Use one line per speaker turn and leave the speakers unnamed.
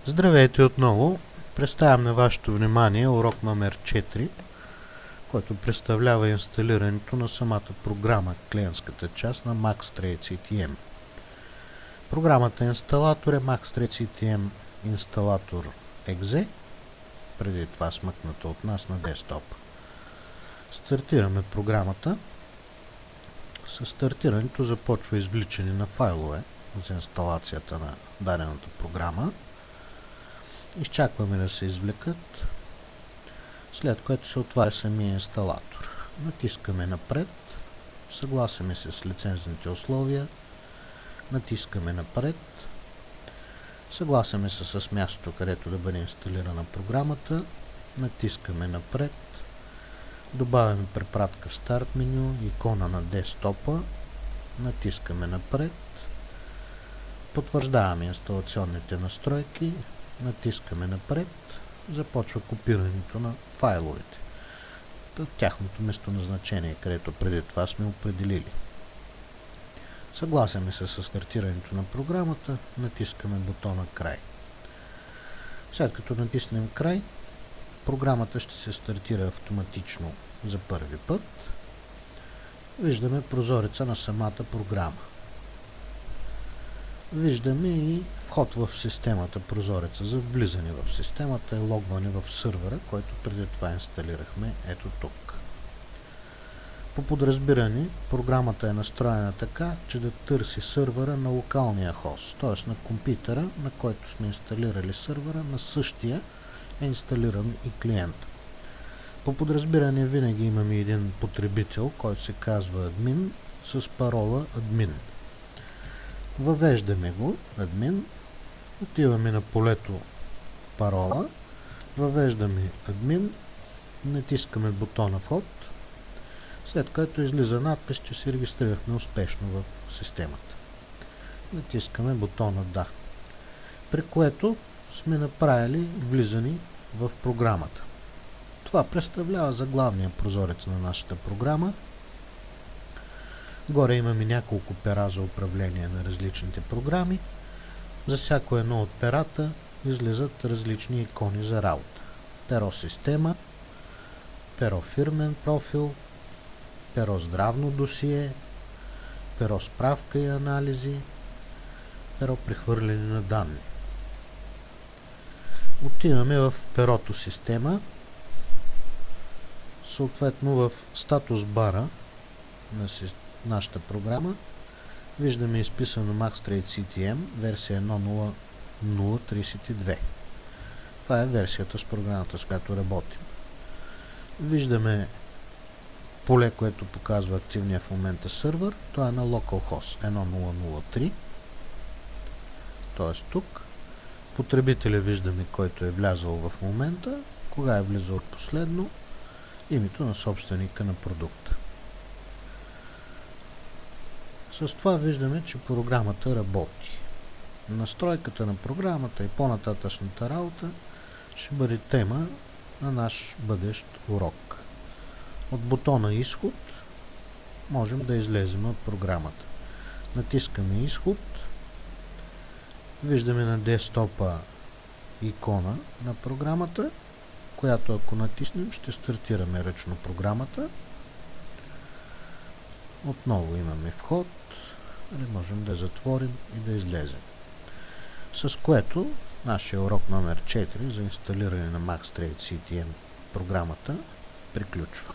Здравейте отново! Представям на вашето внимание урок номер 4, който представлява инсталирането на самата програма, клиентската част на MaxTrade CTM. Програмата инсталатор е MaxTrade CTM инсталатор .exe, преди това смъкната от нас на десктоп. Стартираме програмата. С стартирането започва извличане на файлове за инсталацията на дадената програма. Изчакваме да се извлекат, след което се отваря самия инсталатор. Натискаме напред, съгласяме се с лицензните условия, натискаме напред, съгласяме се с мястото, където да бъде инсталирана програмата, натискаме напред, добавяме препратка в старт меню, икона на десктопа, натискаме напред, потвърждаваме инсталационните настройки, натискаме напред, започва копирането на файловете от тяхното местоназначение, където преди това сме определили. Съгласяме се с стартирането на програмата, натискаме бутона край. След като натиснем край, програмата ще се стартира автоматично за първи път. Виждаме прозореца на самата програма. Виждаме и вход в системата, прозореца за влизане в системата и логване в сървъра, който преди това инсталирахме ето тук. По подразбиране, програмата е настроена така, че да търси сървъра на локалния хост, т.е. на компютъра, на който сме инсталирали сървъра, на същия е инсталиран и клиент. По подразбиране винаги имаме един потребител, който се казва админ, с парола админ. Въвеждаме го, админ, отиваме на полето парола, въвеждаме админ, натискаме бутона вход, след което излиза надпис, че се регистрирахме успешно в системата. Натискаме бутона да, при което сме направили влизане в програмата. Това представлява заглавния прозорец на нашата програма. Горе имаме няколко пера за управление на различните програми. За всяко едно от перата излизат различни икони за работа. Перо система, перо фирмен профил, перо здравно досие, перо справка и анализи, перо прехвърляне на данни. Отиваме в перото система, съответно в статус бара на нашата програма виждаме изписано MaxTrade CTM версия 1.0.0.32. Това е версията с програмата, с която работим. Виждаме поле, което показва активния в момента сървър. Това е на localhost 1.0.0.3. т.е. тук. Потребителя виждаме, който е влязъл в момента, кога е влизал последно, името на собственика на продукта. С това виждаме, че програмата работи. Настройката на програмата и по-нататъчната работа ще бъде тема на наш бъдещ урок. От бутона изход можем да излезем от програмата. Натискаме изход. Виждаме на десктопа икона на програмата, която ако натиснем ще стартираме ръчно програмата. Отново имаме вход, можем да затворим и да излезем. С което нашия урок номер 4 за инсталиране на MaxTrade CTM програмата приключва.